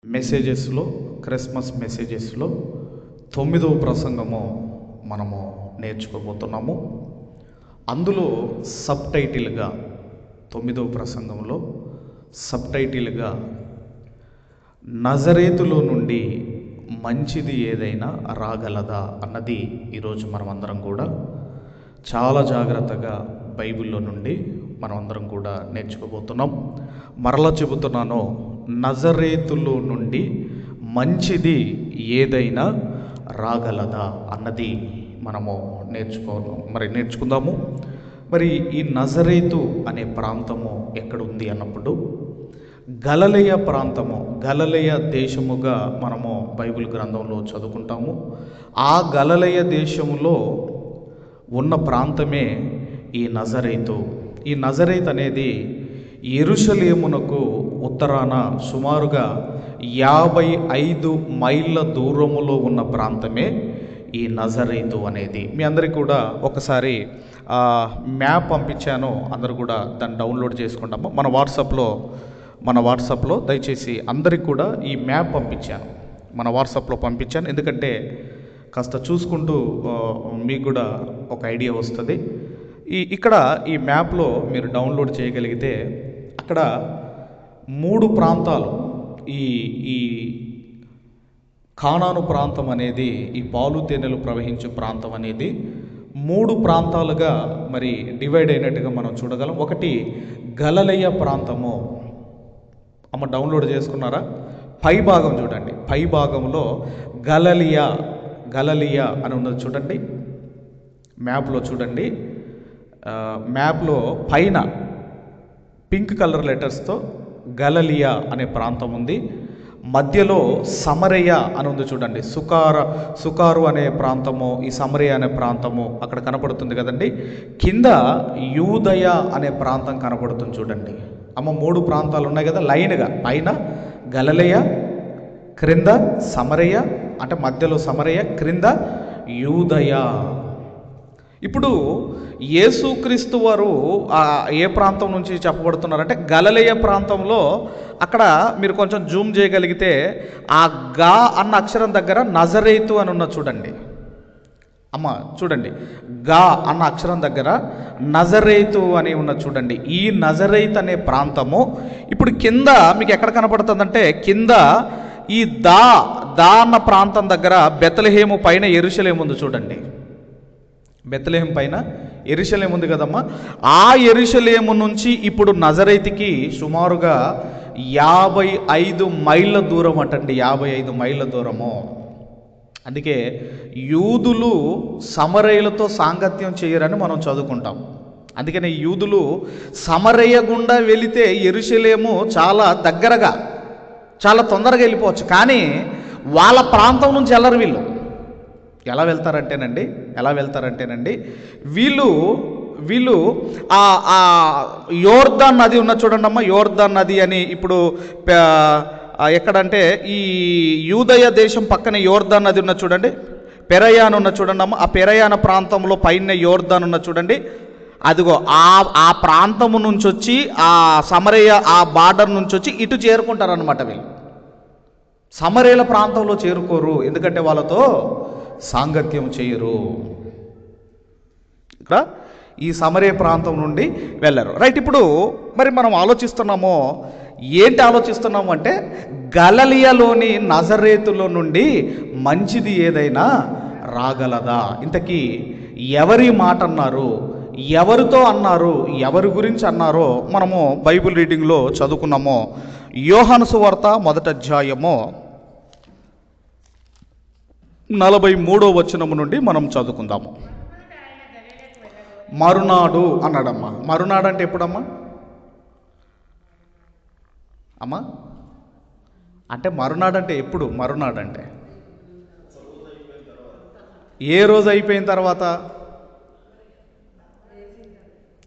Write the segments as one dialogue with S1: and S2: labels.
S1: మెసేజెస్లో Christmas మెసేజెస్లో 9వ ప్రసంగము మనము నేర్చుకోబోతున్నాము. అందులో sub టైటిల్గా 9వ ప్రసంగంలో సబ్ టైటిల్గా నజరేతులో నుండి మంచిది ఏదైనా రాగలదా అన్నది ఈరోజు మనమందరం కూడా చాలా జాగ్రత్తగా బైబిల్లో నుండి మనమందరం కూడా నేర్చుకోబోతున్నాం. మరలా చెబుతున్నాను, నజరేతులో నుండి మంచిది ఏదైనా రాగలదా అన్నది మనము నేర్చుకుందాము. మరి ఈ నజరేతు అనే ప్రాంతము ఎక్కడుంది అన్నప్పుడు గలిలయ ప్రాంతము, గలిలయ దేశముగా మనము బైబిల్ గ్రంథంలో చదువుకుంటాము. ఆ గలిలయ దేశములో ఉన్న ప్రాంతమే ఈ నజరేతు. ఈ నజరేతు అనేది యెరూషలేమునకు ఉత్తరాన సుమారుగా 55 మైళ్ళ దూరములో ఉన్న ప్రాంతమే ఈ నజరేతు అనేది. మీ అందరికీ కూడా ఒకసారి మ్యాప్ పంపించాను, అందరూ కూడా దాన్ని డౌన్లోడ్ చేసుకుంటాము. మన వాట్సాప్లో దయచేసి అందరికి కూడా ఈ మ్యాప్ మన వాట్సాప్లో పంపించాను. ఎందుకంటే కాస్త చూసుకుంటూ మీకు కూడా ఒక ఐడియా వస్తుంది. ఇక్కడ ఈ మ్యాప్లో మీరు డౌన్లోడ్ చేయగలిగితే అక్కడ 3 ప్రాంతాలు, ఈ కానాను ప్రాంతం అనేది, ఈ పాలు తేనెలు ప్రవహించే ప్రాంతం అనేది 3 ప్రాంతాలుగా మరి డివైడ్ అయినట్టుగా మనం చూడగలం. ఒకటి గలిలయ ప్రాంతము. డౌన్లోడ్ చేసుకున్నారా? పై భాగం చూడండి, పై భాగంలో గలిలయ అని ఉన్నది చూడండి. మ్యాప్లో చూడండి, మ్యాప్లో పైన పింక్ కలర్ లెటర్స్తో గలిలయ అనే ప్రాంతం ఉంది. మధ్యలో సమరయ అని ఉంది చూడండి. సుకారు అనే ప్రాంతము, ఈ సమరయ అనే ప్రాంతము అక్కడ కనపడుతుంది కదండి. కింద యూదయ అనే ప్రాంతం కనపడుతుంది చూడండి. 3 ప్రాంతాలు ఉన్నాయి కదా లైన్గా. పైన గలిలయ, క్రింద సమరయ, అంటే మధ్యలో సమరయ, క్రింద యూదయ. ఇప్పుడు యేసుక్రీస్తు వారు ఏ ప్రాంతం నుంచి చెప్పబడుతున్నారంటే గలిలయ ప్రాంతంలో. అక్కడ మీరు కొంచెం జూమ్ చేయగలిగితే ఆ గా అన్న అక్షరం దగ్గర నజరేతు అని ఉన్న చూడండి. చూడండి, గా అన్న అక్షరం దగ్గర నజరేతు అని ఉన్న చూడండి. ఈ నజరేత్ అనే ప్రాంతము ఇప్పుడు కింద మీకు ఎక్కడ కనపడుతుందంటే, కింద ఈ దా అన్న ప్రాంతం దగ్గర బెత్లెహేము పైన యెరూషలేము ఉంది చూడండి. బెత్లెహేము పైన యెరూషలేము ఉంది కదమ్మా. ఆ యెరూషలేము నుంచి ఇప్పుడు నజరేతుకి సుమారుగా 55 మైళ్ళ దూరం అటండి. 55 మైళ్ళ దూరము. అందుకే యూదులు సమరయులతో సాంగత్యం చేయరని మనం చదువుకుంటాం. అందుకని యూదులు సమరయ గుండా వెళితే యెరూషలేము చాలా దగ్గరగా, చాలా తొందరగా వెళ్ళిపోవచ్చు. కానీ వాళ్ళ ప్రాంతం నుంచి వెళ్ళరు వీళ్ళు. ఎలా వెళ్తారంటేనండి వీళ్ళు యోర్దాన్ నది ఉన్న చూడండి యోర్దాన్ నది అని ఇప్పుడు ఎక్కడంటే ఈ యూదయ దేశం పక్కన యోర్దాన్ నది ఉన్న చూడండి. పెరయాన్ ఉన్న చూడండి ఆ పెరయాన ప్రాంతంలో పైన యోర్దాన్ ఉన్న చూడండి. అదిగో ఆ ప్రాంతము నుంచి వచ్చి ఆ సమరయ ఆ బార్డర్ నుంచి వచ్చి ఇటు చేరుకుంటారనమాట. వీళ్ళు సమరయుల ప్రాంతంలో చేరుకోరు, ఎందుకంటే వాళ్ళతో సాంగత్యం చేయరు. ఇక్కడ ఈ సమరయ ప్రాంతం నుండి వెళ్ళరు. రైట్. ఇప్పుడు మరి మనం ఆలోచిస్తున్నాము అంటే గలిలయలోని నజరేతులో నుండి మంచిది ఏదైనా రాగలదా? ఇంతకీ ఎవరి మాట అన్నారు, ఎవరితో అన్నారు, ఎవరి గురించి అన్నారో మనము బైబిల్ రీడింగ్లో చదువుకున్నాము. యోహాను సువార్త 1వ అధ్యాయము 43వ వచనము నుండి మనం చదువుకుందాము. మరునాడు అన్నాడమ్మా. మరునాడు అంటే ఎప్పుడమ్మా అంటే మరునాడు అంటే ఎప్పుడు? మరునాడు అంటే ఏ రోజు అయిపోయిన తర్వాత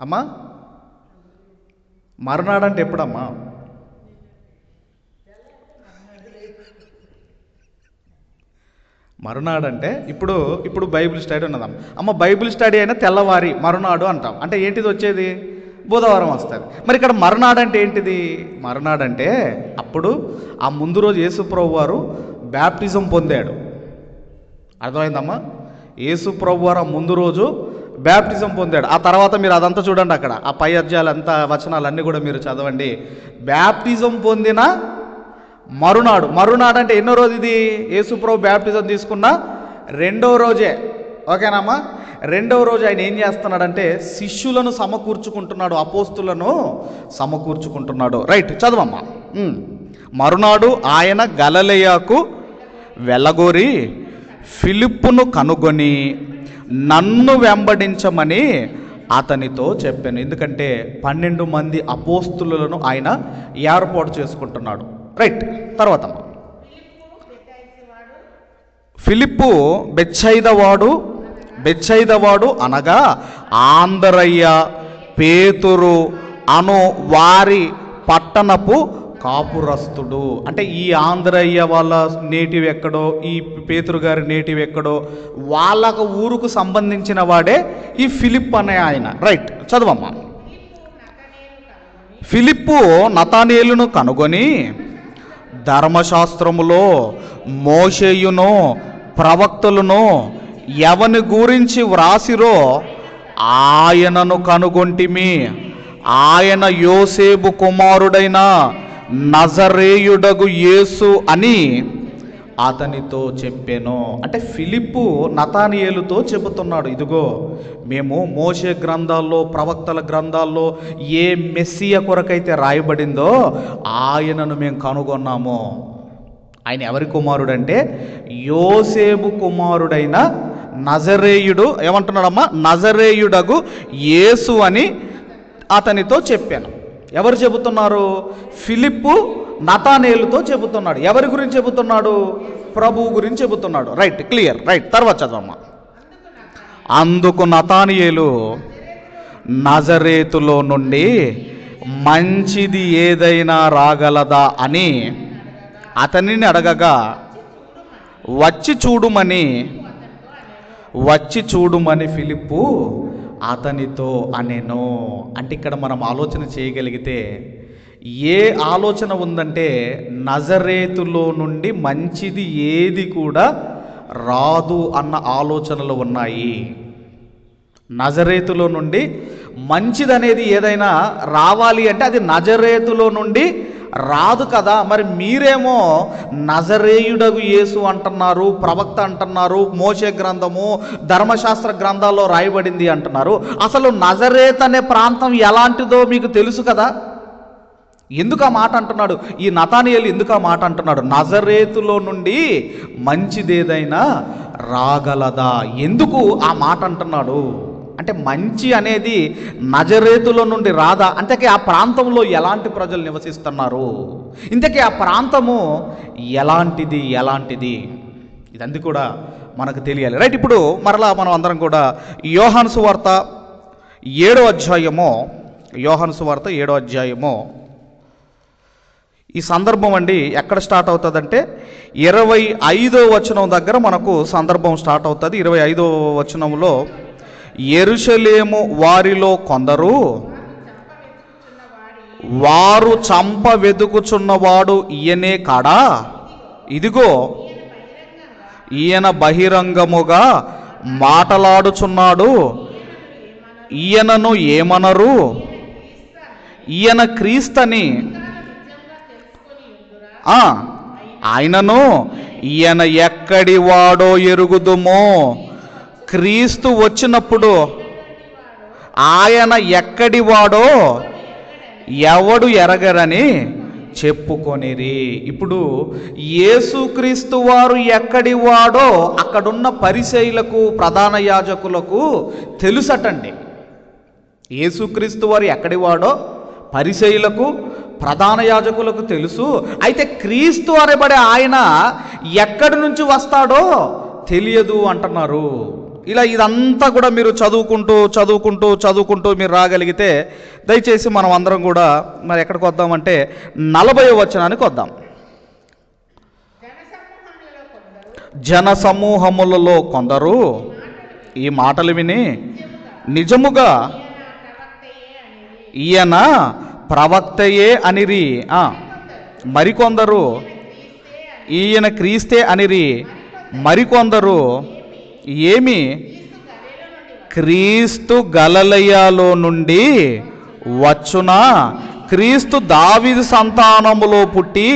S1: అమ్మా? మరునాడు అంటే ఎప్పుడమ్మా? మరునాడు అంటే ఇప్పుడు బైబిల్ స్టడీ ఉన్నదమ్మ. బైబిల్ స్టడీ అయినా తెల్లవారి మరునాడు అంటాం. అంటే ఏంటిది వచ్చేది? బుధవారం వస్తుంది. మరి ఇక్కడ మరునాడు అంటే ఏంటిది? మరునాడు అంటే అప్పుడు ఆ ముందు రోజు యేసుప్రభు వారు బ్యాప్టిజం పొందాడు. అర్థమైందమ్మా? యేసుప్రభు వారు ఆ ముందు రోజు బ్యాప్టిజం పొందాడు. ఆ తర్వాత మీరు అదంతా చూడండి, అక్కడ ఆ పై అధ్యాయాలంతా వచనాలన్నీ కూడా మీరు చదవండి. బ్యాప్టిజం పొందిన మరునాడు, మరునాడు అంటే ఎన్నో రోజు ఇది? యేసుప్రభు బ్యాప్టిజం తీసుకున్న రెండవ రోజే. ఓకేనమ్మా? రెండవ రోజు ఆయన ఏం చేస్తున్నాడంటే శిష్యులను సమకూర్చుకుంటున్నాడు, అపోస్తులను సమకూర్చుకుంటున్నాడు. రైట్, చదవమ్మా. మరునాడు ఆయన గలిలయకు వెళ్ళగోరి ఫిలిప్పును కనుగొని నన్ను వెంబడించమని అతనితో చెప్పాను. ఎందుకంటే 12 మంది అపోస్తులను ఆయన ఏర్పాటు చేసుకుంటున్నాడు. రైట్, తర్వాత ఫిలిప్పు బెత్సయిదవాడు అనగా ఆంద్రయ్య, పేతురు అను వారి పట్టణపు కాపురస్తుడు. అంటే ఈ ఆంధ్రయ్య వాళ్ళ నేటివ్ ఎక్కడో, ఈ పేతురు గారి నేటివ్ ఎక్కడో, వాళ్ళకు ఊరుకు సంబంధించిన వాడే ఈ ఫిలిప్ అనే ఆయన. రైట్, చదవమ్మా. ఫిలిప్పు నతానేలును కనుగొని ధర్మశాస్త్రములో మోషేయును ప్రవక్తలను ఎవని గురించి వ్రాసిరో ఆయనను కనుగొంటిమి. ఆయన యోసేపు కుమారుడైన నజరేయుడగు యేసు అని అతనితో చెప్పాను. అంటే ఫిలిప్పు నతానియేలుతో చెబుతున్నాడు, ఇదిగో మేము మోషే గ్రంథాల్లో, ప్రవక్తల గ్రంథాల్లో ఏ మెస్సియ కొరకైతే రాయబడిందో ఆయనను మేము కనుగొన్నాము. ఆయన ఎవరి కుమారుడంటే యోసేపు కుమారుడైన నజరేయుడు, ఏమంటున్నాడమ్మా? నజరేయుడగు యేసు అని అతనితో చెప్పాను. ఎవరు చెబుతున్నారు? ఫిలిప్పు నతానేలుతో చెబుతున్నాడు. ఎవరి గురించి చెబుతున్నాడు? ప్రభువు గురించి చెబుతున్నాడు. Right, clear. రైట్, తర్వాత చదవమ్మా. అందుకు నతానియేలు నజరేతులో నుండి మంచిది ఏదైనా రాగలదా అని అతనిని అడగగా వచ్చి చూడుమని ఫిలిప్పు అతనితో అనెను. అంటే ఇక్కడ మనం ఆలోచన చేయగలిగితే ఏ ఆలోచన ఉందంటే నజరేతులో నుండి మంచిది ఏది కూడా రాదు అన్న ఆలోచనలు ఉన్నాయి. నజరేతులో నుండి మంచిదనేది ఏదైనా రావాలి అంటే అది నజరేతులో నుండి రాదు కదా. మరి మీరేమో నజరేయుడగు యేసు అంటున్నారు, ప్రవక్త అంటున్నారు, మోషే గ్రంథము, ధర్మశాస్త్ర గ్రంథాల్లో రాయబడింది అంటున్నారు. అసలు నజరేత్ అనే ప్రాంతం ఎలాంటిదో మీకు తెలుసు కదా. ఎందుకు ఆ మాట అంటున్నాడు? ఈ నతానియేలు ఎందుకు ఆ మాట అంటున్నాడు? నజరేతులో నుండి మంచిదేదైనా రాగలదా? ఎందుకు ఆ మాట అంటున్నాడు అంటే మంచి అనేది నజరేతులో నుండి రాదా? అంతకీ ఆ ప్రాంతంలో ఎలాంటి ప్రజలు నివసిస్తున్నారు, ఇంతకీ ఆ ప్రాంతము ఎలాంటిది ఇదంతా కూడా మనకు తెలియాలి. రైట్, ఇప్పుడు మరలా మనం అందరం కూడా యోహాను సువార్త 7వ అధ్యాయము ఈ సందర్భం అండి ఎక్కడ స్టార్ట్ అవుతుందంటే 25వ వచనం దగ్గర మనకు సందర్భం స్టార్ట్ అవుతుంది. 25వ వచనంలో యెరూషలేము వారిలో కొందరు వారు చంప వెతుకుచున్నవాడు ఈయనే కాడా, ఇదిగో ఈయన బహిరంగముగా మాటలాడుచున్నాడు, ఈయనను ఏమనరు, ఈయన క్రీస్తని ఆయనను ఈయన ఎక్కడి వాడో ఎరుగుదుమో. క్రీస్తు వచ్చినప్పుడు ఆయన ఎక్కడి వాడో ఎవడు ఎరగరని చెప్పుకొనిరి. ఇప్పుడు యేసుక్రీస్తు వారు ఎక్కడి వాడో అక్కడున్న పరిసయ్యులకు, ప్రధాన యాజకులకు తెలుసటండి. యేసుక్రీస్తు వారు ఎక్కడి వాడో పరిసయ్యులకు, ప్రధాన యాజకులకు తెలుసు. అయితే క్రీస్తు అనబడే ఆయన ఎక్కడి నుంచి వస్తాడో తెలియదు అంటున్నారు. ఇలా ఇదంతా కూడా మీరు చదువుకుంటూ మీరు రాగలిగితే దయచేసి మనం అందరం కూడా మరి ఎక్కడికి వద్దామంటే 40వ వచనానికి వద్దాం. జనసమూహములలో కొందరు ఈ మాటలు విని నిజముగా ఈయన ప్రవక్తయే అనిరి. మరికొందరు ఈయన క్రీస్తే అనిరి. మరికొందరు ఏమి క్రీస్తు గలిలయలో నుండి వచ్చునా, క్రీస్తు దావీదు సంతానములో పుట్టి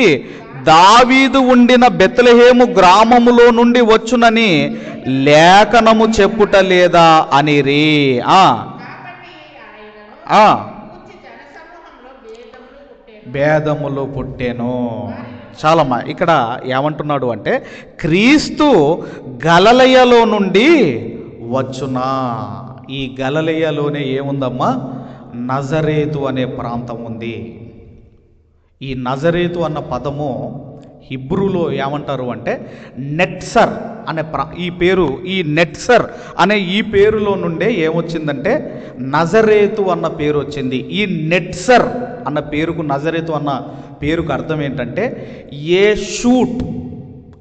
S1: దావీదు ఉండిన బెత్లెహేము గ్రామములో నుండి వచ్చునని లేఖనము చెప్పుట లేదా అనిరి. భేదములు పుట్టెను. చాలమ్మా, ఇక్కడ ఏమంటున్నాడు అంటే క్రీస్తు గలిలయలో నుండి వచ్చునా. ఈ గలిలయలోనే ఏముందమ్మా? నజరేతు అనే ప్రాంతం ఉంది. ఈ నజరేతు అన్న పదము హిబ్రూలో ఏమంటారు అంటే నెట్సర్ అనే ఈ నెట్సర్ అనే ఈ పేరులో నుండే ఏమొచ్చిందంటే నజరేతు అన్న పేరు వచ్చింది. ఈ నెట్సర్ అన్న పేరుకు, నజరేతు అన్న పేరుకు అర్థం ఏంటంటే ఏ షూట్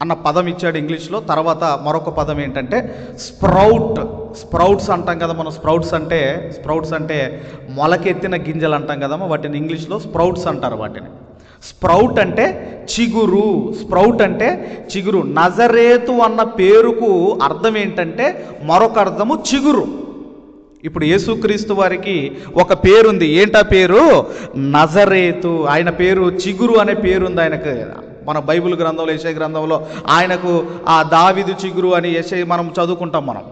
S1: అన్న పదం ఇచ్చాడు ఇంగ్లీష్లో. తర్వాత మరొక పదం ఏంటంటే స్ప్రౌట్స్ అంటాం కదా మనం. స్ప్రౌట్స్ అంటే మొలకెత్తిన గింజలు అంటాం కదమ్మా, వాటిని ఇంగ్లీష్లో స్ప్రౌట్స్ అంటారు. వాటిని స్ప్రౌట్ అంటే చిగురు. నజరేతు అన్న పేరుకు అర్థం ఏంటంటే మరొక అర్థము చిగురు. ఇప్పుడు యేసుక్రీస్తు వారికి ఒక పేరుంది. ఏంటా పేరు? నజరేతు. ఆయన పేరు చిగురు అనే పేరుంది ఆయనకు. మన బైబిల్ గ్రంథంలో, యెషయా గ్రంథంలో ఆయనకు ఆ దావీదు చిగురు అని మనం చదువుకుంటాం మనం.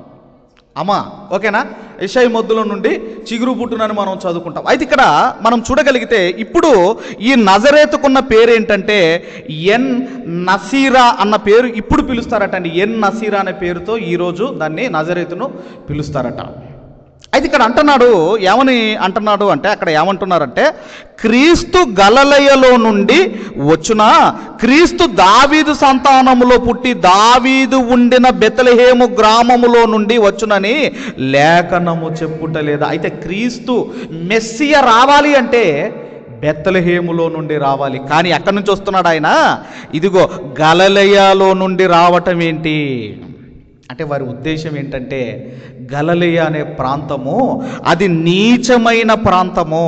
S1: అమ్మా ఓకేనా? యెషయా మొద్దులో నుండి చిగురు పుట్టునని మనం చదువుకుంటాం. అయితే ఇక్కడ మనం చూడగలిగితే ఇప్పుడు ఈ నజరేతుకున్న పేరేంటంటే ఎన్ నసీరా అన్న పేరు ఇప్పుడు పిలుస్తారట అండి. ఎన్ నసీరా అనే పేరుతో ఈరోజు దాన్ని నజరేతును పిలుస్తారట. అయితే ఇక్కడ ఏమని అంటున్నాడు అంటే అక్కడ ఏమంటున్నారంటే క్రీస్తు గలిలయలో నుండి వచ్చునా, క్రీస్తు దావీదు సంతానములో పుట్టి దావీదు ఉండిన బెత్లెహేము గ్రామములో నుండి వచ్చునని లేఖనము చెప్పుట లేదా. అయితే క్రీస్తు మెస్సియ రావాలి అంటే బెత్లెహేములో నుండి రావాలి. కానీ ఎక్కడి నుంచి వస్తున్నాడు ఆయన? ఇదిగో గలిలయలో నుండి రావటం ఏంటి అంటే వారి ఉద్దేశం ఏంటంటే గలిలయ అనే ప్రాంతము అది నీచమైన ప్రాంతము.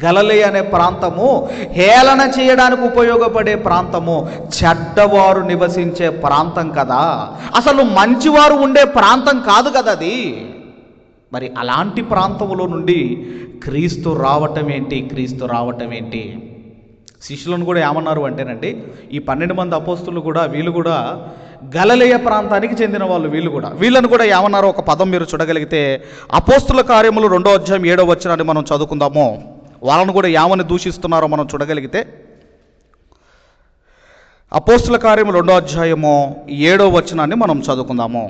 S1: గలిలయ అనే ప్రాంతము హేళన చేయడానికి ఉపయోగపడే ప్రాంతము, చెడ్డవారు నివసించే ప్రాంతం కదా, అసలు మంచివారు ఉండే ప్రాంతం కాదు కదా అది. మరి అలాంటి ప్రాంతంలో నుండి క్రీస్తు రావటం ఏంటి? శిష్యులను కూడా ఏమన్నారు అంటేనండి, ఈ 12 మంది అపోస్తులు కూడా వీళ్ళు కూడా గలిలయ ప్రాంతానికి చెందిన వాళ్ళు. వీళ్ళను కూడా ఏమన్నారో ఒక పదం మీరు చూడగలిగితే అపోస్తుల కార్యములు 2వ అధ్యాయం 7వ వచనాన్ని మనం చదువుకుందాము. వాళ్ళను కూడా ఏమని దూషిస్తున్నారో మనం చూడగలిగితే అపోస్తుల కార్యములు 2వ అధ్యాయము 7వ వచనాన్ని మనం చదువుకుందాము.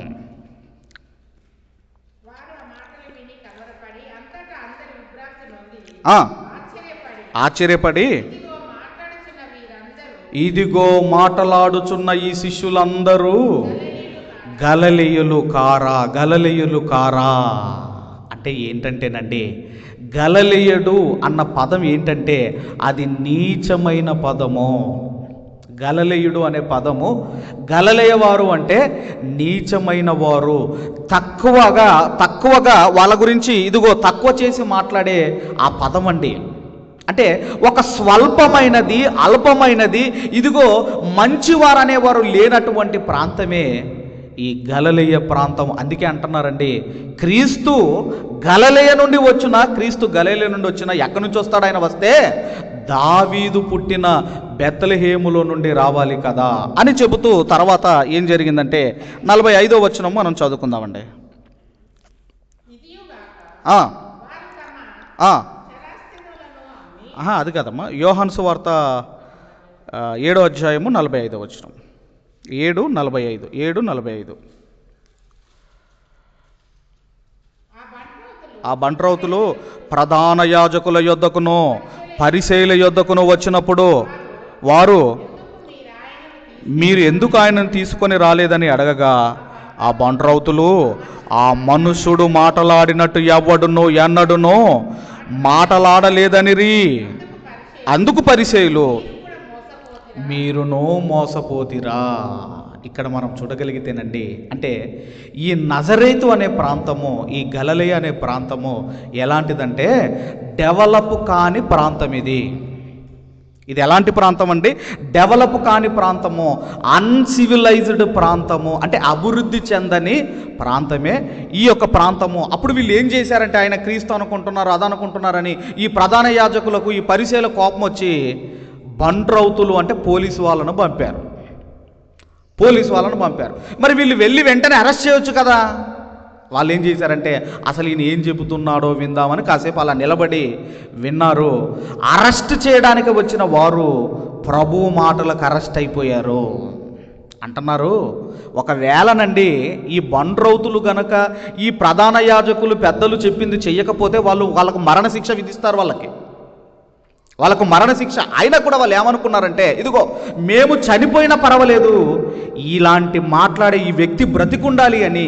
S1: ఆశ్చర్యపడి ఇదిగో మాటలాడుచున్న ఈ శిష్యులందరూ గలిలయులు కారా. అంటే ఏంటంటేనండి, గలిలయుడు అన్న పదం ఏంటంటే అది నీచమైన పదము. గలిలయుడు అనే పదము, గలిలయ వారు అంటే నీచమైన వారు, తక్కువగా వాళ్ళ గురించి ఇదిగో తక్కువ చేసి మాట్లాడే ఆ పదం అండి. అంటే ఒక స్వల్పమైనది, అల్పమైనది, ఇదిగో మంచివారు అనేవారు లేనటువంటి ప్రాంతమే ఈ గలిలయ ప్రాంతం. అందుకే అంటున్నారండి క్రీస్తు గలిలయ నుండి వచ్చిన ఎక్కడి నుంచి వస్తాడు ఆయన? వస్తే దావీదు పుట్టిన బెత్లెహేములో నుండి రావాలి కదా అని చెబుతూ తర్వాత ఏం జరిగిందంటే 45వ వచనం మనం చదువుకుందామండి. అది కదమ్మా, యోహాను సువార్త 7వ అధ్యాయము 45వ వచనం. 7:45. ఆ బంట్రౌతులు ప్రధాన యాజకుల యొద్దకును పరిసయ్యుల యొద్దకును వచ్చినప్పుడు వారు మీరు ఎందుకు ఆయనను తీసుకొని రాలేదని అడగగా ఆ బంట్రౌతులు ఆ మనుషుడు మాటలాడినట్టు ఎన్నడునో మాటలాడలేదనిరి. అందుకు పరిసయ్యులు మీరునో మోసపోతిరా. ఇక్కడ మనం చూడగలిగితేనండి, అంటే ఈ నజరేతు అనే ప్రాంతము, ఈ గలిలయ అనే ప్రాంతము ఎలాంటిదంటే డెవలప్ కాని ప్రాంతం. ఇది ఎలాంటి ప్రాంతం అండి? డెవలప్ కాని ప్రాంతము, అన్సివిలైజ్డ్ ప్రాంతము, అంటే అభివృద్ధి చెందని ప్రాంతమే ఈ యొక్క ప్రాంతము. అప్పుడు వీళ్ళు ఏం చేశారంటే, ఆయన క్రీస్తు అనుకుంటున్నారు, అదనుకుంటున్నారని ఈ ప్రధాన యాజకులకు, ఈ పరిసయ్యుల కోపం వచ్చి బండ్రౌతులు అంటే పోలీసు వాళ్ళను పంపారు. మరి వీళ్ళు వెళ్ళి వెంటనే అరెస్ట్ చేయొచ్చు కదా. వాళ్ళు ఏం చేశారంటే, అసలు ఈయన ఏం చెబుతున్నాడో విందామని కాసేపు అలా నిలబడి విన్నారు. అరెస్ట్ చేయడానికి వచ్చిన వారు ప్రభు మాటలకు అరెస్ట్ అయిపోయారు. అంటున్నారు, ఒకవేళనండి ఈ బండ్రౌతులు గనక ఈ ప్రధాన యాజకులు పెద్దలు చెప్పింది చెయ్యకపోతే వాళ్ళకు మరణశిక్ష విధిస్తారు. వాళ్ళకు మరణశిక్ష అయినా కూడా వాళ్ళు ఏమనుకున్నారంటే, ఇదిగో మేము చనిపోయినా పర్వాలేదు, ఇలాంటి మాట్లాడే ఈ వ్యక్తి బ్రతికుండాలి అని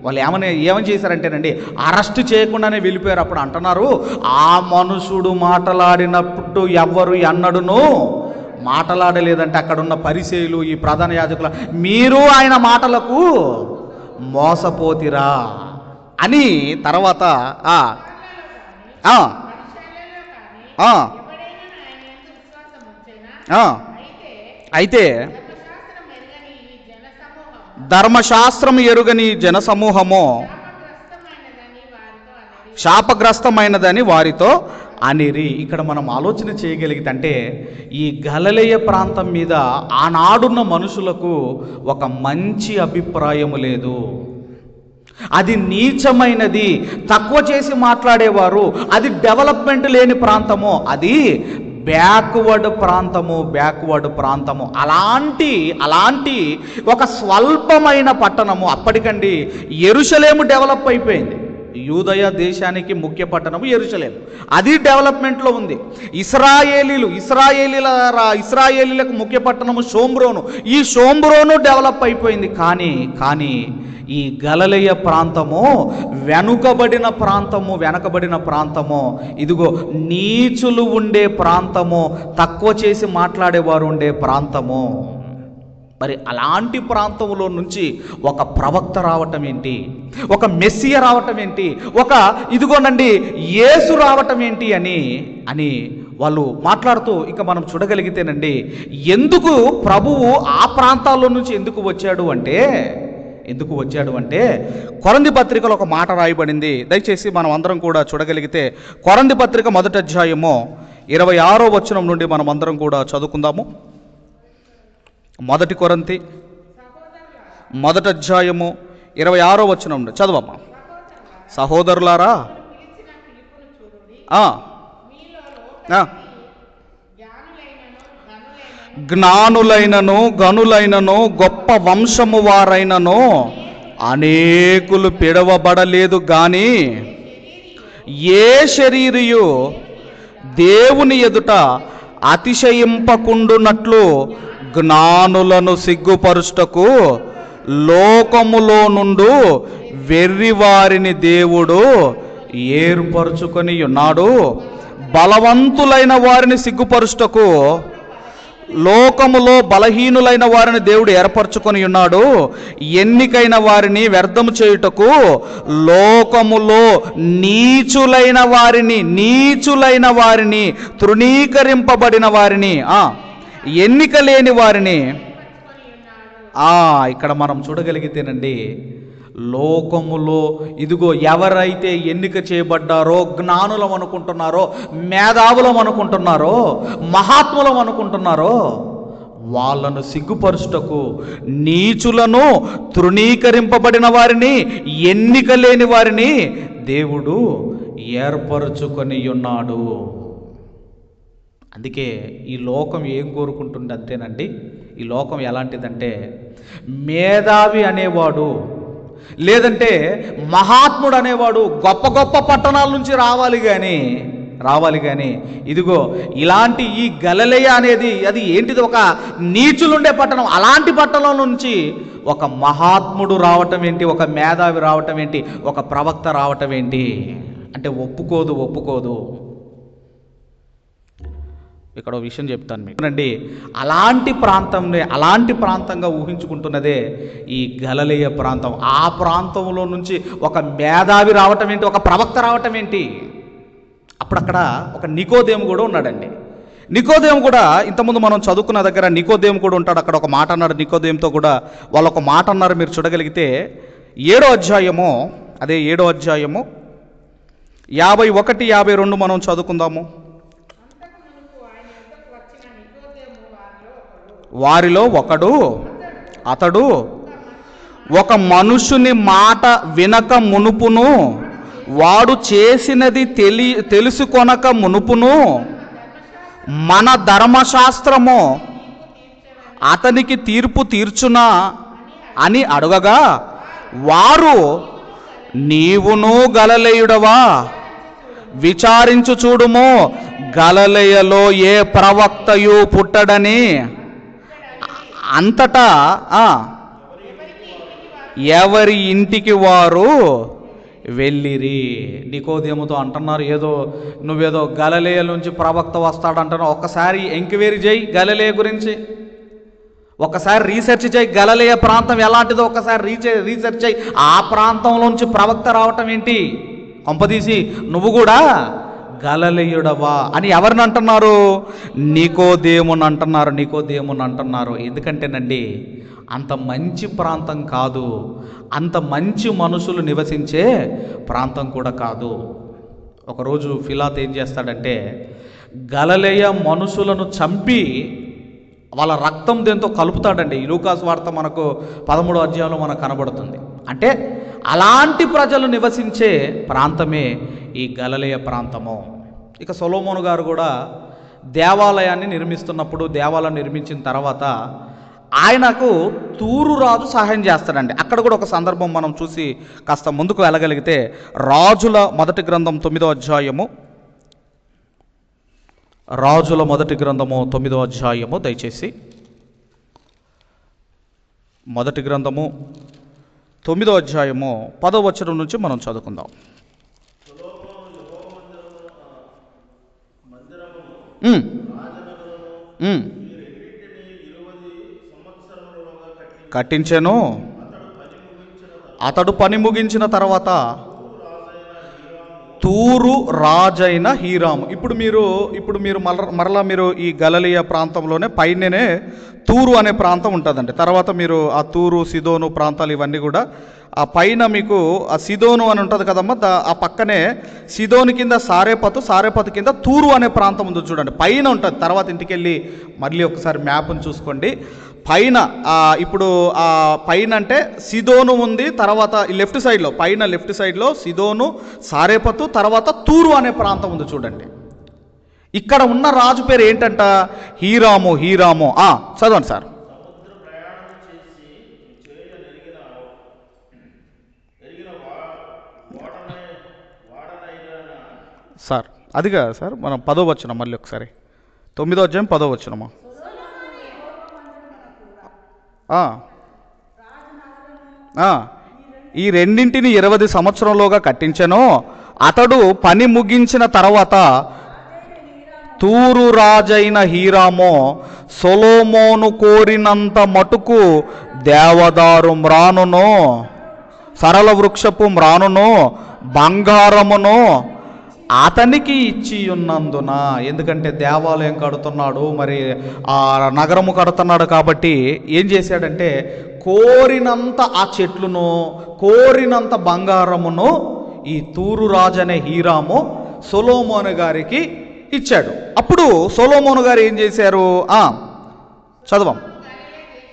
S1: వాళ్ళు ఏమని చేశారంటేనండి, అరెస్ట్ చేయకుండానే వెళ్ళిపోయారు. అప్పుడు అంటున్నారు, ఆ మనుషుడు మాట్లాడినప్పుడు ఎవ్వరు ఎన్నడును మాట్లాడలేదంటే అక్కడున్న పరిసయ్యులు, ఈ ప్రధాన యాజకుల, మీరు ఆయన మాటలకు మోసపోతిరా అని తర్వాత అయితే ధర్మశాస్త్రం ఎరుగని జనసమూహము శాపగ్రస్తమైనదని వారితో అనిరి. ఇక్కడ మనం ఆలోచన చేయగలిగితే, అంటే ఈ గలిలయ ప్రాంతం మీద ఆనాడున్న మనుషులకు ఒక మంచి అభిప్రాయం లేదు. అది నీచమైనది, తక్కువ చేసి మాట్లాడేవారు, అది డెవలప్మెంట్ లేని ప్రాంతము, అది బ్యాక్వర్డ్ ప్రాంతము. అలాంటి ఒక స్వల్పమైన పట్టణము. అప్పటికండి యెరూషలేము డెవలప్ అయిపోయింది. యూదయ దేశానికి ముఖ్య పట్టణము యెరూషలేము, అది డెవలప్మెంట్లో ఉంది. ఇశ్రాయేలీలకు ముఖ్య పట్టణము షోమ్రోను, ఈ షోమ్రోను డెవలప్ అయిపోయింది. కానీ ఈ గలిలయ ప్రాంతము వెనుకబడిన ప్రాంతము, ఇదిగో నీచులు ఉండే ప్రాంతము, తక్కువ చేసి మాట్లాడేవారు ఉండే ప్రాంతము. మరి అలాంటి ప్రాంతంలో నుంచి ఒక ప్రవక్త రావటం ఏంటి, ఒక మెస్సియ రావటం ఏంటి, ఇదిగోనండి యేసు రావటం ఏంటి అని వాళ్ళు మాట్లాడుతూ ఇక మనం చూడగలిగితేనండి, ఎందుకు ప్రభువు ఆ ప్రాంతాల్లో నుంచి ఎందుకు వచ్చాడు అంటే కొరింథీ పత్రికలో ఒక మాట రాయబడింది. దయచేసి మనం అందరం కూడా చూడగలిగితే కొరింథీ పత్రిక 1వ అధ్యాయము 26వ వచనం నుండి మనం అందరం కూడా చదువుకుందాము. 1 కొరింథీ 1వ అధ్యాయము 26వ వచనం నుండి చదవమ్మా. సహోదరులారా, జ్ఞానులైనను గనులైనను గొప్ప వంశము వారైనను అనేకులు పిడవబడలేదు గాని ఏ శరీరియు దేవుని ఎదుట అతిశయింపకుండునట్లు జ్ఞానులను సిగ్గుపరుష్టకు లోకములో నుండు వెర్రివారిని దేవుడు ఏర్పరచుకొని ఉన్నాడు. బలవంతులైన వారిని సిగ్గుపరుష్టకు లోకములో బలహీనులైన వారిని దేవుడు ఏర్పరచుకొని ఉన్నాడు. ఎన్నికైన వారిని వ్యర్థము చేయుటకు లోకములో నీచులైన వారిని తృణీకరింపబడిన వారిని, ఎన్నిక లేని వారిని. ఇక్కడ మనం చూడగలిగితేనండి, లోకములో ఇదిగో ఎవరైతే ఎన్నిక చేయబడ్డారో, జ్ఞానులం అనుకుంటున్నారో, మేధావులం అనుకుంటున్నారో, మహాత్ములం అనుకుంటున్నారో, వాళ్ళను సిగ్గుపరుచుటకు నీచులను, తృణీకరింపబడిన వారిని, ఎన్నిక లేని వారిని దేవుడు ఏర్పరచుకొని ఉన్నాడు. అందుకే ఈ లోకం ఏం కోరుకుంటుంది అంతేనండి, ఈ లోకం ఎలాంటిదంటే మేధావి అనేవాడు, లేదంటే మహాత్ముడు అనేవాడు గొప్ప గొప్ప పట్టణాల నుంచి రావాలి కానీ ఇదిగో ఇలాంటి ఈ గలిలయ అనేది అది ఏంటిది, ఒక నీచులుండే పట్టణం. అలాంటి పట్టణం నుంచి ఒక మహాత్ముడు రావటం ఏంటి, ఒక మేధావి రావటం ఏంటి, ఒక ప్రవక్త రావటం ఏంటి అంటే ఒప్పుకోదు. ఇక్కడ ఒక విషయం చెప్తాను మీకు అండి. అలాంటి ప్రాంతంగా ఊహించుకుంటున్నదే ఈ గలిలయ ప్రాంతం. ఆ ప్రాంతంలో నుంచి ఒక మేధావి రావటం ఏంటి, ఒక ప్రవక్త రావటం ఏంటి? అప్పుడు అక్కడ ఒక నికోదేము కూడా ఉన్నాడండి. నికోదేము కూడా ఇంతకుముందు మనం చదువుకున్న దగ్గర నికోదేము కూడా ఉంటాడు. అక్కడ ఒక మాట అన్నాడు నికోదేముతో కూడా, వాళ్ళు ఒక మాట అన్నారు. మీరు చూడగలిగితే 7వ అధ్యాయము, అదే 7వ అధ్యాయము 51, 52 మనం చదువుకుందాము. వారిలో ఒకడు, అతడు ఒక మనుషుని మాట వినక మునుపును, వాడు చేసినది తెలుసుకొనక మునుపును, మన ధర్మశాస్త్రము అతనికి తీర్పు తీర్చునా అని అడగగా, వారు నీవును గలిలయుడవా, విచారించు చూడుము, గలిలయలో ఏ ప్రవక్తయు పుట్టడని అంతటా ఎవరి ఇంటికి వారు వెళ్ళిరి. నికోదేముతో అంటున్నారు, ఏదో నువ్వేదో గలిలయ నుంచి ప్రవక్త వస్తాడంటున్నావు. ఒక్కసారి ఎంక్వైరీ చేయి గలిలయ గురించి, ఒకసారి రీసెర్చ్ చేయి. గలిలయ ప్రాంతం ఎలాంటిదో ఒకసారి రీసెర్చ్ చేయి. ఆ ప్రాంతంలోంచి ప్రవక్త రావటం ఏంటి? కొంపదీసి నువ్వు కూడా గలిలయుడవా అని ఎవరిని అంటున్నారు? నికోదేముని అంటున్నారు. ఎందుకంటేనండి, అంత మంచి ప్రాంతం కాదు, అంత మంచి మనుషులు నివసించే ప్రాంతం కూడా కాదు. ఒకరోజు పిలాతు ఏం చేస్తాడంటే, గలిలయ మనుషులను చంపి వాళ్ళ రక్తం దేంతో కలుపుతాడండి. ఈ లూకాసు వార్త మనకు 13వ అధ్యాయంలో మనకు కనబడుతుంది. అంటే అలాంటి ప్రజలు నివసించే ప్రాంతమే ఈ గలిలయ ప్రాంతము. ఇక సొలొమోను గారు కూడా దేవాలయాన్ని నిర్మించిన తర్వాత ఆయనకు తూరు రాజు సహాయం చేస్తాడండి. అక్కడ కూడా ఒక సందర్భం మనం చూసి కాస్త ముందుకు వెళ్ళగలిగితే, రాజుల మొదటి గ్రంథం 9వ అధ్యాయము, రాజుల మొదటి గ్రంథము 9వ అధ్యాయము, దయచేసి మొదటి గ్రంథము 9వ అధ్యాయము 10వ వచనం నుంచి మనం చదువుకుందాం. కట్టించెను. అతడు పని ముగించిన తర్వాత తూరు రాజైన హీరాము. ఇప్పుడు మీరు మరలా మీరు ఈ గలిలయ ప్రాంతంలోనే పైననే తూరు అనే ప్రాంతం ఉంటుందండి. తర్వాత మీరు ఆ తూరు, సిదోను ప్రాంతాలు ఇవన్నీ కూడా ఆ పైన మీకు ఆ సిదోను అని ఉంటుంది కదమ్మా, ఆ పక్కనే సిదోను కింద సారేపతు కింద తూరు అనే ప్రాంతం ఉంది చూడండి, పైన ఉంటుంది. తర్వాత ఇంటికి వెళ్ళి మళ్ళీ ఒకసారి మ్యాప్ని చూసుకోండి. పైన ఇప్పుడు ఆ పైన అంటే సిదోను ఉంది, తర్వాత ఈ లెఫ్ట్ సైడ్లో సిదోను, సారేపతు, తర్వాత తూరు అనే ప్రాంతం ఉంది చూడండి. ఇక్కడ ఉన్న రాజు పేరు ఏంటంట? హీరాము. చదవండి సార్. సార్ అదిగా సార్, మనం 10వ వచనం మళ్ళీ ఒకసారి, 9వ అధ్యాయం 10వ వచనము. ఈ రెండింటిని 20 సంవత్సరంలోగా కట్టించెను. అతడు పని ముగించిన తర్వాత తూరు రాజైన హీరాము సొలొమోను కోరినంత మటుకు దేవదారు మ్రానును, సరళ వృక్షపు మ్రానును, బంగారమును అతనికి ఇచ్చి ఉన్నందున, ఎందుకంటే దేవాలయం కడుతున్నాడు, మరి ఆ నగరము కడుతున్నాడు కాబట్టి ఏం చేశాడంటే, కోరినంత ఆ చెట్లును, కోరినంత బంగారమును ఈ తూరు రాజు అనే హీరాము సొలొమోను గారికి ఇచ్చాడు. అప్పుడు సొలొమోను గారు ఏం చేశారు? చదవం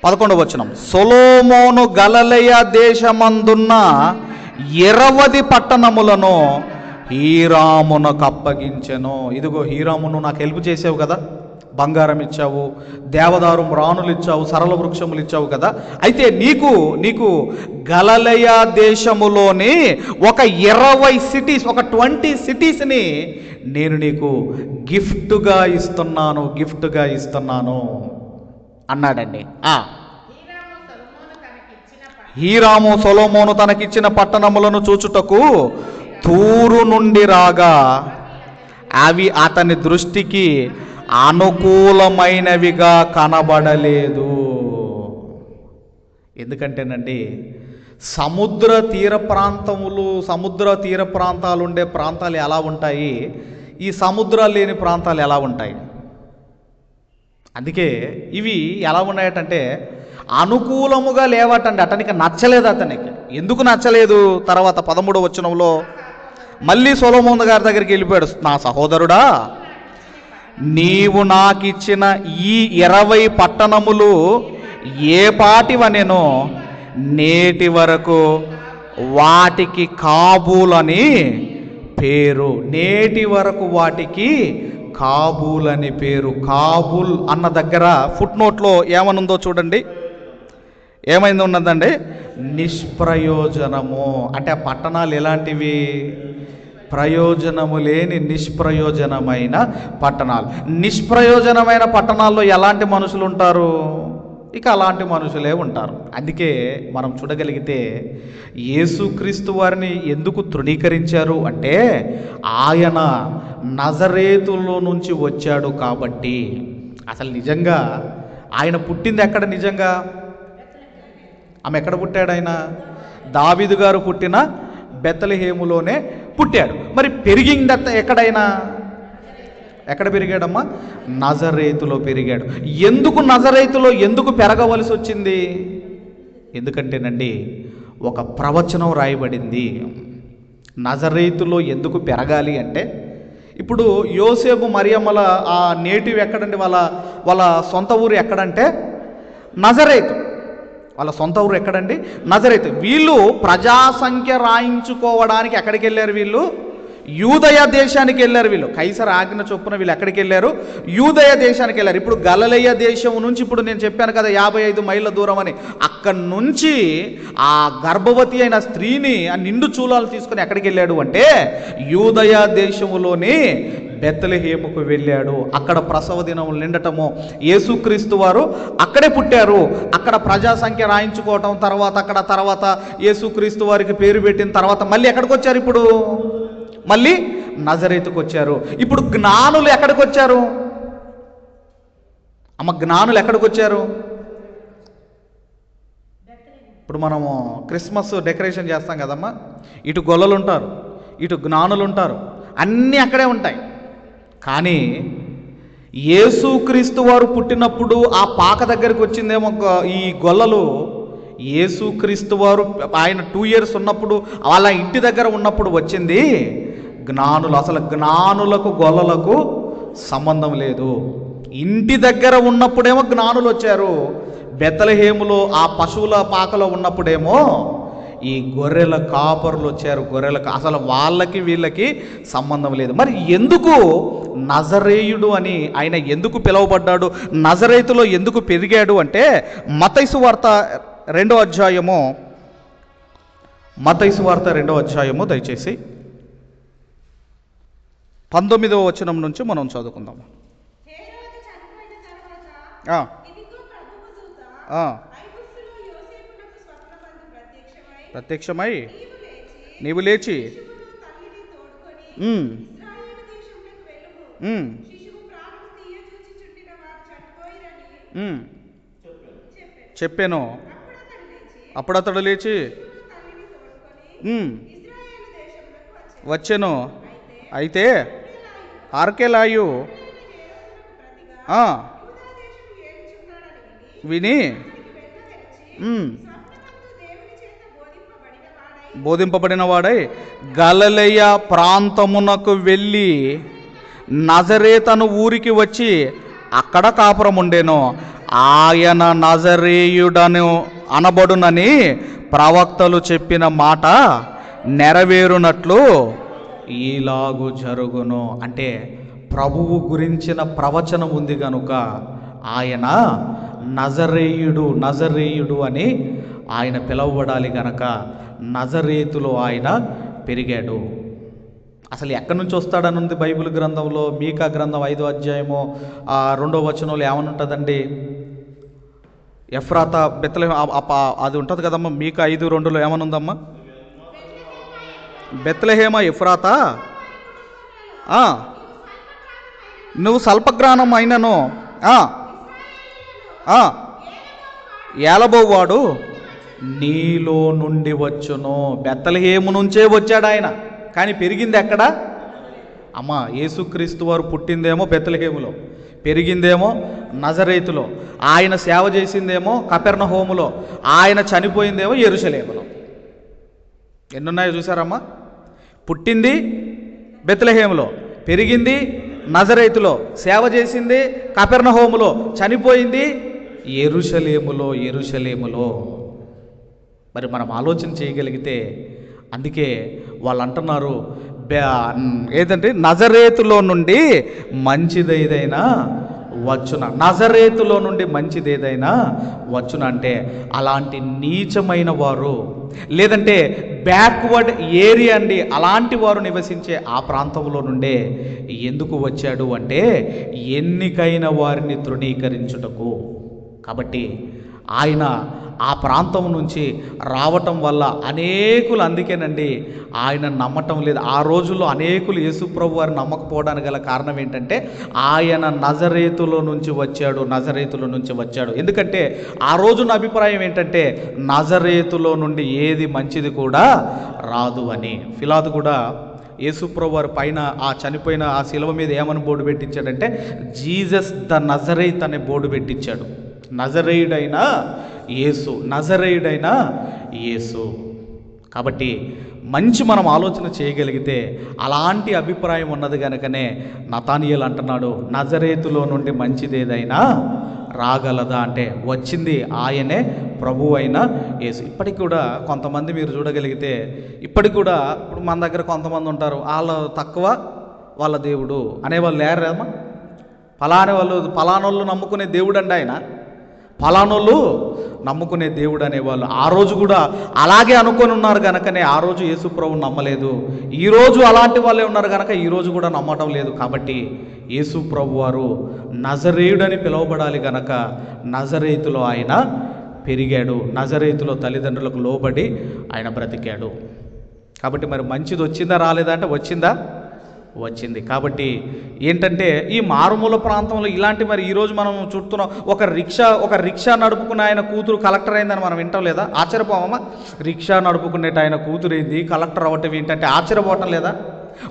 S1: 11వ వచనం. సొలొమోను గలిలయ దేశమందున్న 20 పట్టణములను హీరామునకు అప్పగించెను. ఇదిగో హీరామును, నాకు హెల్ప్ చేసావు కదా, బంగారం ఇచ్చావు, దేవదారు మ్రానులు ఇచ్చావు, సరళ వృక్షములు ఇచ్చావు కదా, అయితే నీకు గలిలయ దేశములోని ఒక 20 సిటీస్, ఒక 20 సిటీస్ని నేను నీకు గిఫ్ట్గా ఇస్తున్నాను అన్నాడండి. హీరాము సొలొమోను తనకిచ్చిన పట్టణములను చూచుటకు తూరు నుండి రాగా అవి అతని దృష్టికి అనుకూలమైనవిగా కనబడలేదు. ఎందుకంటేనండి, సముద్ర తీర ప్రాంతాలు ఉండే ప్రాంతాలు ఎలా ఉంటాయి, ఈ సముద్రాలు లేని ప్రాంతాలు ఎలా ఉంటాయి? అందుకే ఇవి ఎలా ఉన్నాయటంటే అనుకూలముగా లేవటండి. అతనికి నచ్చలేదు. అతనికి ఎందుకు నచ్చలేదు? తర్వాత 13వ వచనంలో మళ్ళీ సొలొమోను గారి దగ్గరికి వెళ్ళిపోయాడు. నా సహోదరుడా, నీవు నాకిచ్చిన ఈ 20 పట్టణములు ఏ పాటివనెనో నేటి వరకు వాటికి కాబూలని పేరు. నేటి వరకు వాటికి కాబూలని పేరు. కాబూల్ అన్న దగ్గర ఫుట్ నోట్లో ఏమనుందో చూడండి. ఏమైంది ఉన్నదండి? నిష్ప్రయోజనము. అంటే ఆ పట్టణాలు ఎలాంటివి? ప్రయోజనము లేని నిష్ప్రయోజనమైన పట్టణాలు. నిష్ప్రయోజనమైన పట్టణాల్లో ఎలాంటి మనుషులు ఉంటారు? ఇక అలాంటి మనుషులే ఉంటారు. అందుకే మనం చూడగలిగితే యేసుక్రీస్తు వారిని ఎందుకు తృణీకరించారు అంటే ఆయన నజరేతులో నుంచి వచ్చాడు కాబట్టి. అసలు నిజంగా ఆయన పుట్టింది ఎక్కడ? నిజంగా ఆమె ఎక్కడ పుట్టాడు? ఆయన దావీదు గారు పుట్టిన బెత్లెహేములోనే పుట్టాడు. మరి పెరిగింది ఎక్కడైనా? ఎక్కడ పెరిగాడమ్మా? నజరేతులో పెరిగాడు. ఎందుకు నజరేతులో ఎందుకు పెరగవలసి వచ్చింది? ఎందుకంటేనండి, ఒక ప్రవచనం రాయబడింది. నజరేతులో ఎందుకు పెరగాలి అంటే, ఇప్పుడు యోసేపు మరియమ్మల ఆ నేటివ్ ఎక్కడండి? వాళ్ళ సొంత ఊరు ఎక్కడంటే నజరేతు. వాళ్ళ సొంత ఊరు ఎక్కడండి? నజరేతు. వీళ్ళు ప్రజాసంఖ్య రాయించుకోవడానికి ఎక్కడికి వెళ్ళారు? వీళ్ళు యూదయ దేశానికి వెళ్ళారు. వీళ్ళు కైసర్ ఆజ్ఞ చొప్పున వీళ్ళు ఎక్కడికి వెళ్ళారు? యూదయ దేశానికి వెళ్ళారు. ఇప్పుడు గలిలయ దేశం నుంచి, ఇప్పుడు నేను చెప్పాను కదా 55 మైళ్ళ దూరం అని, అక్కడి నుంచి ఆ గర్భవతి అయిన స్త్రీని ఆ నిండు చూలాలు తీసుకుని ఎక్కడికి వెళ్ళాడు అంటే యూదయ దేశములోని బెత్లెహేముకు వెళ్ళాడు. అక్కడ ప్రసవ దినములు నిండటము, యేసుక్రీస్తు వారు అక్కడే పుట్టారు. అక్కడ ప్రజాసంఖ్య రాయించుకోవటం, తర్వాత యేసుక్రీస్తు వారికి పేరు పెట్టిన తర్వాత మళ్ళీ ఎక్కడికి వచ్చారు? ఇప్పుడు మళ్ళీ నజరేతుకు వచ్చారు. ఇప్పుడు జ్ఞానులు ఎక్కడికి వచ్చారు? అమ్మ, జ్ఞానులు ఎక్కడికి వచ్చారు? ఇప్పుడు మనము క్రిస్మస్ డెకరేషన్ చేస్తాం కదమ్మా, ఇటు గొల్లలు ఉంటారు, ఇటు జ్ఞానులు ఉంటారు, అన్నీ అక్కడే ఉంటాయి. కానీ యేసుక్రీస్తు వారు పుట్టినప్పుడు ఆ పాక దగ్గరికి వచ్చిందేమో ఈ గొల్లలు. యేసుక్రీస్తు వారు ఆయన 2 years ఉన్నప్పుడు వాళ్ళ ఇంటి దగ్గర ఉన్నప్పుడు వచ్చింది జ్ఞానులు. అసలు జ్ఞానులకు గొల్లలకు సంబంధం లేదు. ఇంటి దగ్గర ఉన్నప్పుడేమో జ్ఞానులు వచ్చారు. బెత్లెహేములో ఆ పశువుల పాకలో ఉన్నప్పుడేమో ఈ గొర్రెల కాపరులు వచ్చారు. అసలు వాళ్ళకి వీళ్ళకి సంబంధం లేదు. మరి ఎందుకు నజరేయుడు అని ఆయన ఎందుకు పిలువబడ్డాడు? నజరేతులో ఎందుకు పెరిగాడు అంటే మత్తయి సువార్త 2వ అధ్యాయము, మత్తయి సువార్త 2వ అధ్యాయము దయచేసి 19వ వచనం నుంచి మనం చదువుకుందాం. ప్రత్యక్షమై నీవు లేచి చెప్పాను. అప్పుడు అతడు లేచి వచ్చెను. అయితే ఆర్కెలాయు విని బోధింపబడిన వాడై గలిలయ ప్రాంతమునకు వెళ్ళి నజరేతను ఊరికి వచ్చి అక్కడ కాపురం ఉండెను. ఆయన నజరేయుడను అనబడునని ప్రవక్తలు చెప్పిన మాట నెరవేరునట్లు ఈలాగు జరుగును. అంటే ప్రభువు గురించిన ప్రవచనం ఉంది కనుక ఆయన నజరేయుడు అని ఆయన పిలువబడాలి గనక నజరేతులో ఆయన పెరిగాడు. అసలు ఎక్కడి నుంచి వస్తాడని ఉంది బైబిల్ గ్రంథంలో. మీకా గ్రంథం 5వ అధ్యాయము 2వ వచనంలో ఏమని ఉంటుందండి? ఎఫ్రాతా బెత్లెహేము అది ఉంటుంది కదమ్మా. మీకా 5:2లో ఏమని ఉందమ్మా? బెత్లెహేమ ఎఫ్రాతా నువ్వు స్వల్పజ్ఞానం అయినను ఏలబోవాడు నీలో నుండి వచ్చును. బెత్లెహేము నుంచే వచ్చాడు ఆయన, కానీ పెరిగింది ఎక్కడ? అమ్మ, యేసుక్రీస్తు వారు పుట్టిందేమో బెత్లెహేములో, పెరిగిందేమో నజరేతులో, ఆయన సేవ చేసిందేమో కపెర్నహూములో, ఆయన చనిపోయిందేమో యెరూషలేములో. ఎన్నున్నాయో చూసారమ్మా? పుట్టింది బెత్లెహేములో, పెరిగింది నజరేతులో, సేవ చేసింది కపెర్నహూములో, చనిపోయింది యెరూషలేములో. మరి మనం ఆలోచన చేయగలిగితే, అందుకే వాళ్ళు అంటున్నారు ఏదంటే నజరేతులో నుండి మంచిదేదైనా వచ్చున. నజరేతులో నుండి మంచిదేదైనా వచ్చున అంటే అలాంటి నీచమైన వారు, లేదంటే బ్యాక్వర్డ్ ఏరియా అండి, అలాంటి వారు నివసించే ఆ ప్రాంతంలో నుండే ఎందుకు వచ్చాడు అంటే ఎన్నికైన వారిని తృణీకరించుటకు. కాబట్టి ఆయన ఆ ప్రాంతం నుంచి రావటం వల్ల అనేకులు, అందుకేనండి ఆయన నమ్మటం లేదు. ఆ రోజుల్లో అనేకులు యేసుప్రభు వారిని నమ్మకపోవడానికి గల కారణం ఏంటంటే ఆయన నజరేతులో నుంచి వచ్చాడు. ఎందుకంటే ఆ రోజున అభిప్రాయం ఏంటంటే నజరేతులో నుండి ఏది మంచిది కూడా రాదు అని. పిలాతు కూడా యేసుప్రభు వారి పైన ఆ చనిపోయిన ఆ శిలువ మీద ఏమని బోర్డు పెట్టించాడంటే జీసస్ ద నజరేత్ అనే బోర్డు పెట్టించాడు. నజరేయుడైన యేసు. కాబట్టి మంచి మనం ఆలోచన చేయగలిగితే అలాంటి అభిప్రాయం ఉన్నది కనుకనే నతానియేలు అంటున్నాడు, నజరేతులో నుండి మంచిదేదైనా రాగలదా అంటే వచ్చింది ఆయనే, ప్రభువు అయిన యేసు. ఇప్పటికి కూడా కొంతమంది మీరు చూడగలిగితే, ఇప్పటికి కూడా ఇప్పుడు మన దగ్గర కొంతమంది ఉంటారు, వాళ్ళ తక్కువ వాళ్ళ దేవుడు అనేవాళ్ళు లేరేమా? ఫలానోళ్ళు నమ్ముకునే దేవుడు అండి ఆయన, ఫలానోళ్ళు నమ్ముకునే దేవుడు అనేవాళ్ళు ఆ రోజు కూడా అలాగే అనుకొని ఉన్నారు కనుకనే ఆ రోజు యేసుప్రభుని నమ్మలేదు. ఈరోజు అలాంటి వాళ్ళే ఉన్నారు కనుక ఈరోజు కూడా నమ్మటం లేదు. కాబట్టి యేసుప్రభు వారు నజరేయుడని పిలువబడాలి కనుక నజరేతులో ఆయన పెరిగాడు, నజరేతులో తల్లిదండ్రులకు లోబడి ఆయన బ్రతికాడు. కాబట్టి మరి మంచిది వచ్చిందా రాలేదా అంటే వచ్చింది. కాబట్టి ఏంటంటే ఈ మారుమూల ప్రాంతంలో ఇలాంటి, మరి ఈరోజు మనం చూస్తున్నాం, ఒక రిక్షా నడుపుకునే ఆయన కూతురు కలెక్టర్ అయిందని మనం వింటాం లేదా? ఆశ్చర్యపోవమ్మా? రిక్షా నడుపుకునేట ఆయన కూతురు ఏంది కలెక్టర్ అవ్వటం ఏంటంటే ఆశ్చర్యపోవటం లేదా?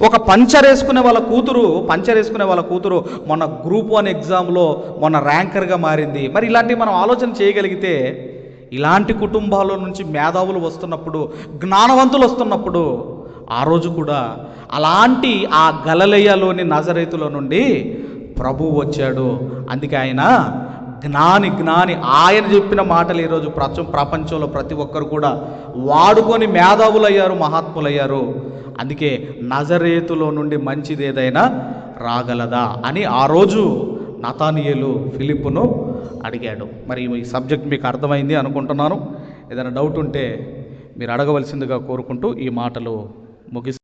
S1: ఒక పంచర్ వేసుకునే వాళ్ళ కూతురు మొన్న గ్రూప్ 1 ఎగ్జామ్లో మొన్న ర్యాంకర్గా మారింది. మరి ఇలాంటివి మనం ఆలోచన చేయగలిగితే, ఇలాంటి కుటుంబాల నుంచి మేధావులు వస్తున్నప్పుడు, జ్ఞానవంతులు వస్తున్నప్పుడు ఆ రోజు కూడా అలాంటి ఆ గలిలయలోని నజరేతులో నుండి ప్రభువు వచ్చాడు. అందుకే ఆయన జ్ఞాని ఆయన చెప్పిన మాటలు ఈరోజు ప్రపంచంలో ప్రతి ఒక్కరు కూడా వాడుకొని మేధావులయ్యారు, మహాత్ములయ్యారు. అందుకే నజరేతులో నుండి మంచిది ఏదైనా రాగలదా అని ఆ రోజు నతానియేలు ఫిలిప్పును అడిగాడు. మరి ఈ సబ్జెక్ట్ మీకు అర్థమైంది అనుకుంటున్నాను. ఏదైనా డౌట్ ఉంటే మీరు అడగవలసిందిగా కోరుకుంటూ ఈ మాటలు ముగిస్తాను.